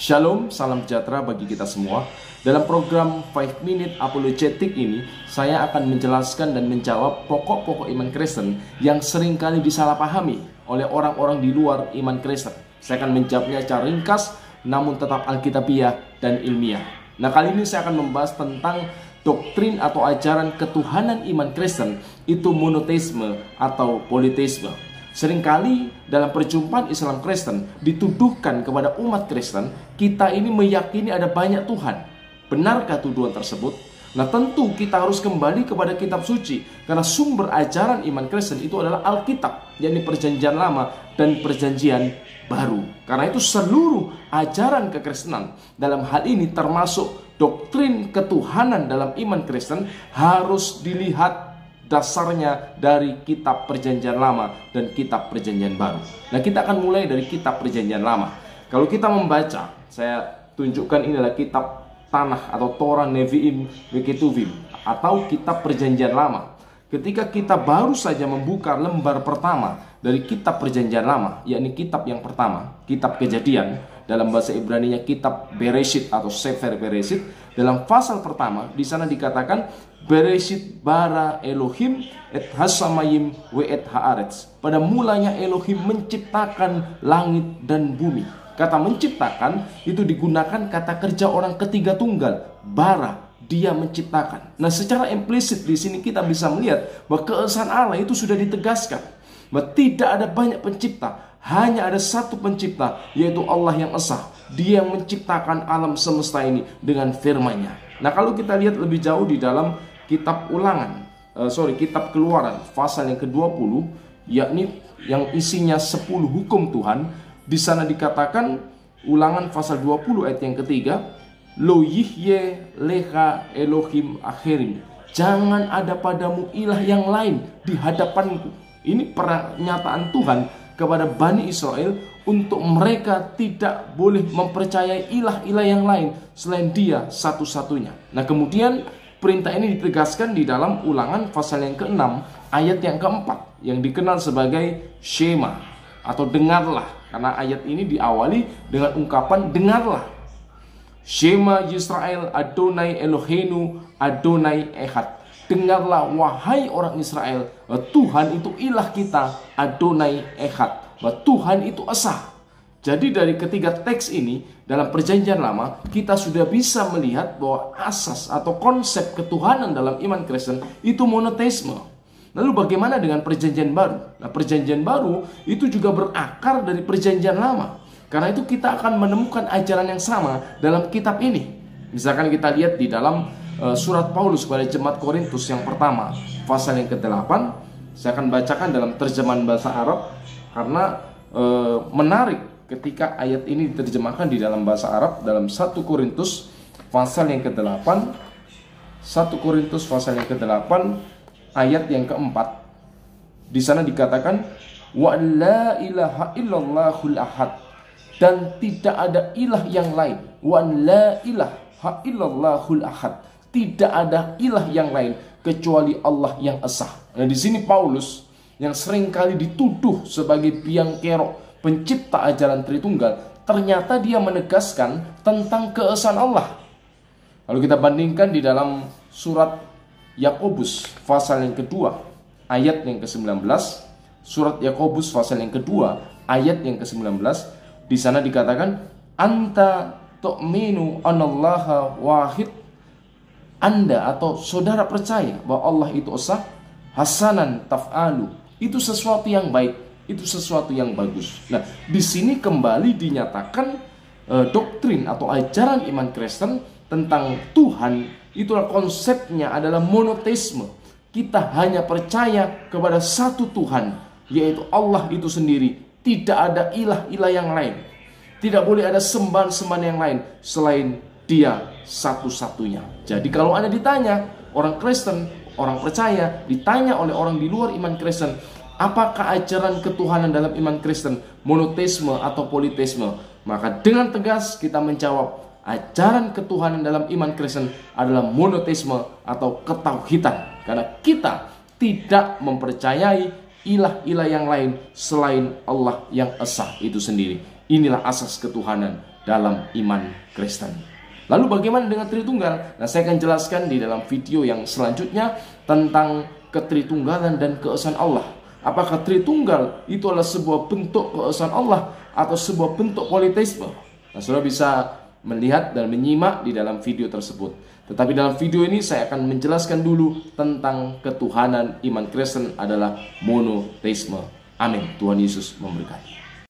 Shalom, salam sejahtera bagi kita semua. Dalam program 5 Minute Apologetic ini, saya akan menjelaskan dan menjawab pokok-pokok iman Kristen yang seringkali disalahpahami oleh orang-orang di luar iman Kristen. Saya akan menjawabnya secara ringkas, namun tetap alkitabiah dan ilmiah. Nah, kali ini saya akan membahas tentang doktrin atau ajaran ketuhanan iman Kristen, itu monoteisme atau politeisme. Seringkali dalam perjumpaan Islam Kristen dituduhkan kepada umat Kristen, kita ini meyakini ada banyak Tuhan. Benarkah tuduhan tersebut? Nah, tentu kita harus kembali kepada kitab suci, karena sumber ajaran iman Kristen itu adalah Alkitab, yakni Perjanjian Lama dan Perjanjian Baru. Karena itu seluruh ajaran kekristenan dalam hal ini termasuk doktrin ketuhanan dalam iman Kristen harus dilihat dasarnya dari kitab Perjanjian Lama dan kitab Perjanjian Baru. Nah, kita akan mulai dari kitab Perjanjian Lama. Kalau kita membaca, saya tunjukkan ini adalah kitab Tanah atau Torah Nevi'im Ketuvim atau kitab Perjanjian Lama. Ketika kita baru saja membuka lembar pertama dari kitab Perjanjian Lama, yakni kitab yang pertama, kitab Kejadian, dalam bahasa Ibrani-nya kitab Bereshit atau Sefer Bereshit, dalam pasal pertama di sana dikatakan Bereshit bara Elohim et hasamayim we et haaretz. Pada mulanya Elohim menciptakan langit dan bumi. Kata menciptakan itu digunakan kata kerja orang ketiga tunggal, bara, dia menciptakan. Nah, secara implisit di sini kita bisa melihat bahwa keesaan Allah itu sudah ditegaskan. Bahwa tidak ada banyak pencipta, hanya ada satu pencipta, yaitu Allah yang esa. Dia yang menciptakan alam semesta ini dengan firman-Nya. Nah, kalau kita lihat lebih jauh di dalam kitab kitab Keluaran pasal yang ke-20, yakni yang isinya 10 hukum Tuhan. Di sana dikatakan, Ulangan pasal 20 ayat yang ketiga, Lo yihye leha Elohim akhirim. Jangan ada padamu ilah yang lain di hadapanku. Ini pernyataan Tuhan kepada Bani Israel untuk mereka tidak boleh mempercayai ilah-ilah yang lain selain Dia satu-satunya. Nah, kemudian perintah ini ditegaskan di dalam Ulangan pasal yang ke-6 ayat yang ke-4 yang dikenal sebagai Shema atau dengarlah, karena ayat ini diawali dengan ungkapan dengarlah. Shema Yisrael Adonai Eloheinu Adonai Echad. Dengarlah wahai orang Israel, bahwa Tuhan itu ilah kita, Adonai Echad, bahwa Tuhan itu esa. Jadi dari ketiga teks ini dalam Perjanjian Lama, kita sudah bisa melihat bahwa asas atau konsep ketuhanan dalam iman Kristen itu monoteisme. Lalu bagaimana dengan Perjanjian Baru? Nah, Perjanjian Baru itu juga berakar dari Perjanjian Lama. Karena itu kita akan menemukan ajaran yang sama dalam kitab ini. Misalkan kita lihat di dalam surat Paulus kepada jemaat Korintus yang pertama, pasal yang ke-8. Saya akan bacakan dalam terjemahan bahasa Arab, karena menarik ketika ayat ini diterjemahkan di dalam bahasa Arab dalam 1 Korintus pasal yang ke-8. 1 Korintus pasal yang ke-8 ayat yang ke-4. Di sana dikatakan, wa la ilaha illallahul ahad, dan tidak ada ilah yang lain. Wa la ilaha illallahul ahad, tidak ada ilah yang lain kecuali Allah yang esa. Nah, di sini Paulus yang seringkali dituduh sebagai biang kerok pencipta ajaran Tritunggal, ternyata dia menegaskan tentang keesaan Allah. Lalu kita bandingkan di dalam surat Yakobus pasal yang kedua ayat yang ke-19. Surat Yakobus pasal yang kedua ayat yang ke-19, di sana dikatakan, anta tu'minu anallaha wahid. Anda atau saudara percaya bahwa Allah itu esa, hasanan taf'alu, itu sesuatu yang baik, itu sesuatu yang bagus. Nah, di sini kembali dinyatakan doktrin atau ajaran iman Kristen tentang Tuhan, itulah konsepnya adalah monoteisme. Kita hanya percaya kepada satu Tuhan, yaitu Allah itu sendiri. Tidak ada ilah-ilah yang lain. Tidak boleh ada sembahan-sembahan yang lain selain Dia satu-satunya. Jadi kalau Anda ditanya, orang Kristen, orang percaya, ditanya oleh orang di luar iman Kristen, apakah ajaran ketuhanan dalam iman Kristen monoteisme atau politeisme? Maka dengan tegas kita menjawab, ajaran ketuhanan dalam iman Kristen adalah monoteisme atau ketauhidan. Karena kita tidak mempercayai ilah-ilah yang lain selain Allah yang esa itu sendiri. Inilah asas ketuhanan dalam iman Kristen. Lalu bagaimana dengan Tritunggal? Nah, saya akan jelaskan di dalam video yang selanjutnya tentang ketritunggalan dan keesaan Allah. Apakah Tritunggal itu adalah sebuah bentuk keesaan Allah atau sebuah bentuk politeisme? Nah, saudara bisa melihat dan menyimak di dalam video tersebut. Tetapi dalam video ini saya akan menjelaskan dulu tentang ketuhanan iman Kristen adalah monoteisme. Amin. Tuhan Yesus memberkati.